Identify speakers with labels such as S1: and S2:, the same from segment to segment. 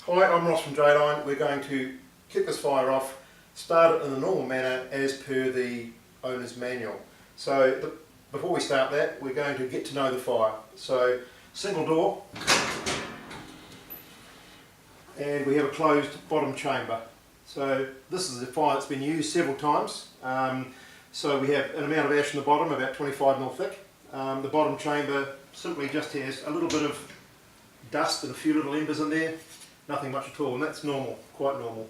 S1: Hi, I'm Ross from J-Line. We're going to kick this fire off, start it in the normal manner as per the owner's manual. So before we start that, we're going to get to know the fire. So single door, and we have a closed bottom chamber. So this is a fire that's been used several times. So we have an amount of ash in the bottom, about 25mm thick. The bottom chamber simply just has a little bit of dust and a few little embers in there. Nothing much at all, and that's normal, quite normal.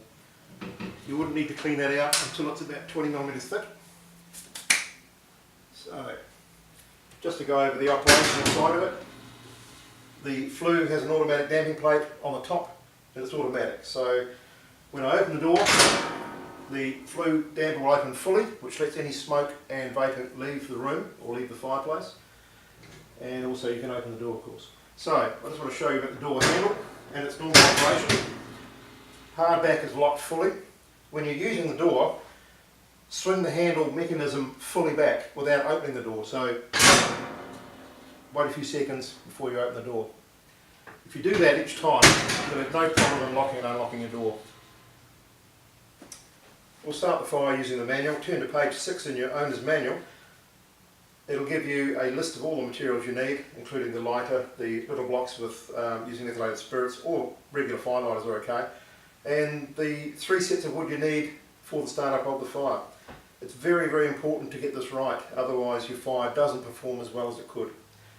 S1: You wouldn't need to clean that out until it's about 20mm thick. So, just to go over the operation inside of it, the flue has an automatic damping plate on the top, and it's automatic. So, when I open the door, the flue damper will open fully, which lets any smoke and vapour leave the room or leave the fireplace. And also you can open the door, of course. So, I just want to show you about the door handle and its normal operation. Hard back is locked fully. When you're using the door, swing the handle mechanism fully back without opening the door. So wait a few seconds before you open the door. If you do that each time, you'll have no problem in locking and unlocking your door. We'll start the fire using the manual. Turn to page 6 in your owner's manual. It'll give you a list of all the materials you need, including the lighter, the little blocks with using methylated spirits, or regular fire lighters are okay, and the 3 sets of wood you need for the start-up of the fire. It's very, very important to get this right, otherwise your fire doesn't perform as well as it could.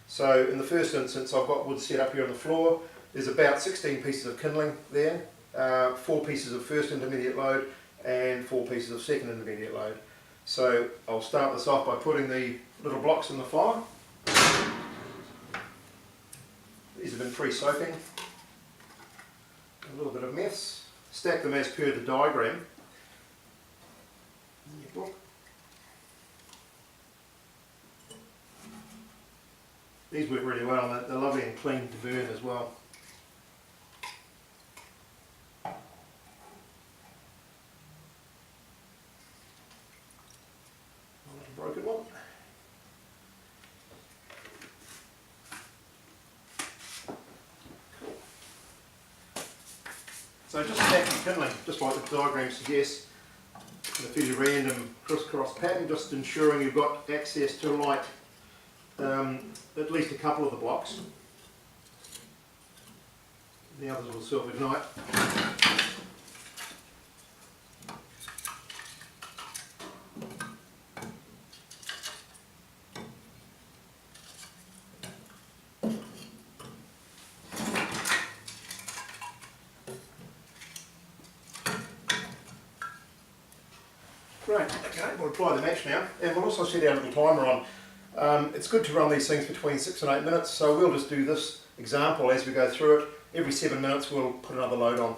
S1: So in the first instance, I've got wood set up here on the floor. There's about 16 pieces of kindling there, 4 pieces of first intermediate load, and 4 pieces of second intermediate load. So I'll start this off by putting the little blocks in the fire. These have been pre-soaking. A little bit of mess. Stack them as per the diagram in your book. These work really well, and they're lovely and clean to burn as well. Broken one. Cool. So just stack your kindling, just like the diagram suggests, in a fairly random crisscross pattern, just ensuring you've got access to light at least a couple of the blocks. The others will self-ignite. Great, okay, we'll apply the match now, and we'll also set our little timer on. It's good to run these things between 6 and 8 minutes, so we'll just do this example as we go through it. Every 7 minutes we'll put another load on.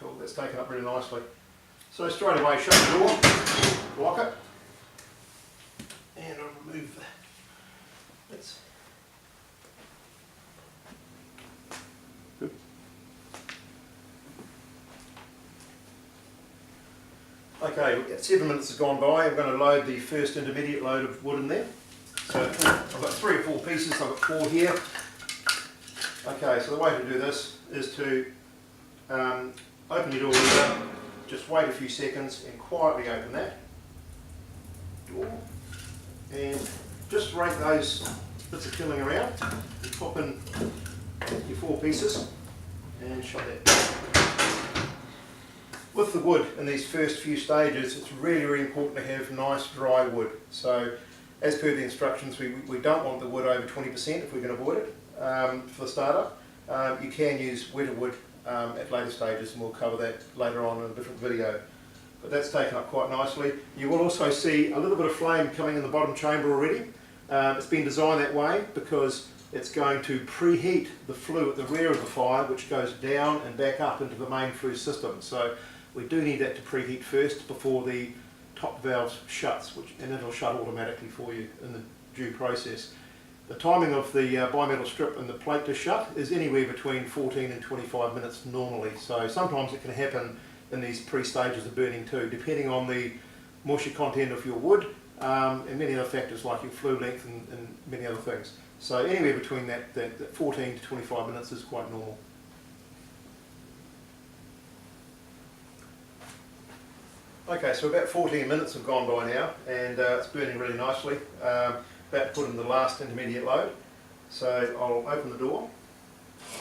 S1: Cool, that's taken up really nicely. So straight away shut the door, lock it, and I'll remove that's good. Okay, 7 minutes has gone by. I'm going to load the first intermediate load of wood in there. So I've got 3 or 4 pieces, I've got 4 here. Okay, so the way to do this is to open your door lever, just wait a few seconds and quietly open that door, and just rake those bits of kindling around and pop in your 4 pieces and shut that. With the wood in these first few stages, it's really, really important to have nice dry wood. So as per the instructions, we don't want the wood over 20% if we can avoid it for the startup. You can use wetter wood at later stages, and we'll cover that later on in a different video. But that's taken up quite nicely. You will also see a little bit of flame coming in the bottom chamber already. It's been designed that way because it's going to preheat the flue at the rear of the fire, which goes down and back up into the main flue system. So we do need that to preheat first before the top valve shuts, and it'll shut automatically for you in the due process. The timing of the bimetal strip and the plate to shut is anywhere between 14 and 25 minutes normally. So sometimes it can happen in these pre-stages of burning too, depending on the moisture content of your wood and many other factors like your flue length and many other things. So anywhere between that 14 to 25 minutes is quite normal. Okay, so about 14 minutes have gone by now, and it's burning really nicely. About to put in the last intermediate load. So I'll open the door,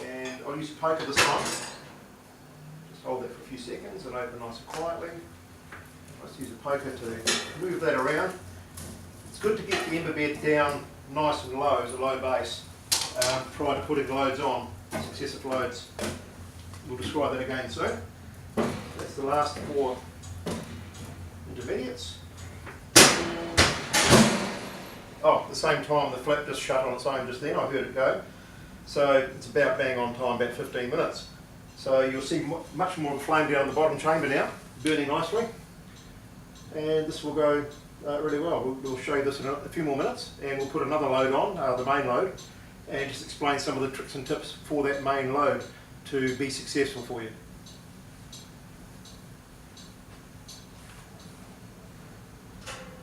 S1: and I'll use a poker this time. Just hold that for a few seconds and open nice and quietly. Let's use a poker to move that around. It's good to get the ember bed down nice and low as a low base prior to putting loads on, successive loads. We'll describe that again soon. That's the last 4 intermediates. Oh, at the same time the flap just shut on its own just then, I heard it go. So it's about bang on time, about 15 minutes. So you'll see much more of the flame down the bottom chamber now, burning nicely. And this will go really well. We'll show you this in a few more minutes, and we'll put another load on, the main load, and just explain some of the tricks and tips for that main load to be successful for you.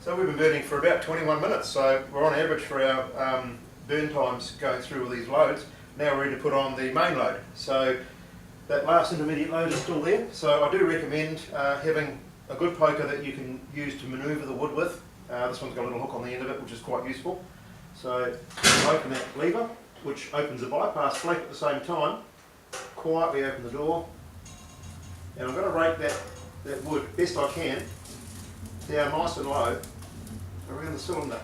S1: So we've been burning for about 21 minutes, so we're on average for our burn times going through all these loads. Now we're ready to put on the main load. So that last intermediate load is still there, so I do recommend having a good poker that you can use to manoeuvre the wood with. This one's got a little hook on the end of it, which is quite useful. So open that lever, which opens the bypass flap at the same time. Quietly open the door, and I'm going to rake that wood best I can down nice and low around the cylinder,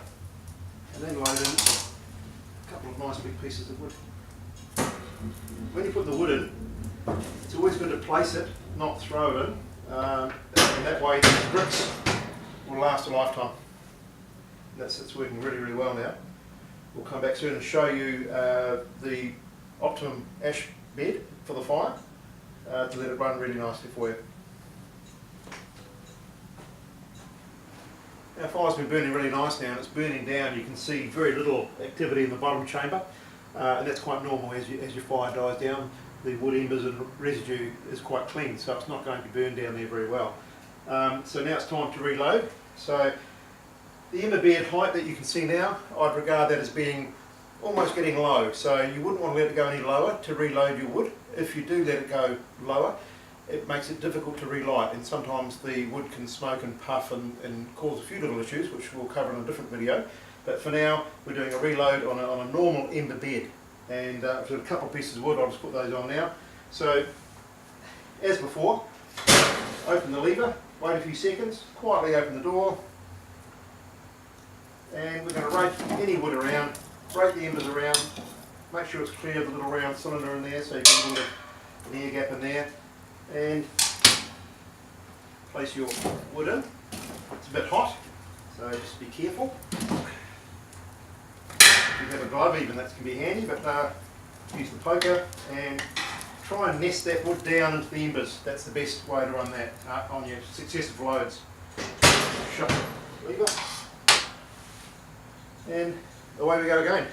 S1: and then load in a couple of nice big pieces of wood. When you put the wood in, it's always good to place it, not throw it in, and that way these bricks will last a lifetime. It's working really, really well now. We'll come back soon and show you the optimum ash bed for the fire to let it run really nicely for you. Our fire's been burning really nice now, and it's burning down. You can see very little activity in the bottom chamber, and that's quite normal as your fire dies down. The wood embers and residue is quite clean, so it's not going to burn down there very well. So now it's time to reload. So the ember bed height that you can see now, I'd regard that as being almost getting low. So you wouldn't want to let it go any lower to reload your wood. If you do let it go lower, it makes it difficult to relight, and sometimes the wood can smoke and puff and cause a few little issues, which we'll cover in a different video. But for now, we're doing a reload on a normal ember bed, and if there's a couple of pieces of wood, I'll just put those on now. So as before, open the lever, wait a few seconds, quietly open the door, and we're going to rake any wood around, rake the embers around, make sure it's clear of the little round cylinder in there so you can get an air gap in there, and place your wood in. It's a bit hot, so just be careful. If you have a glove even, that can be handy, but use the poker and try and nest that wood down into the embers. That's the best way to run that on your successive loads. Shut the lever, and away we go again.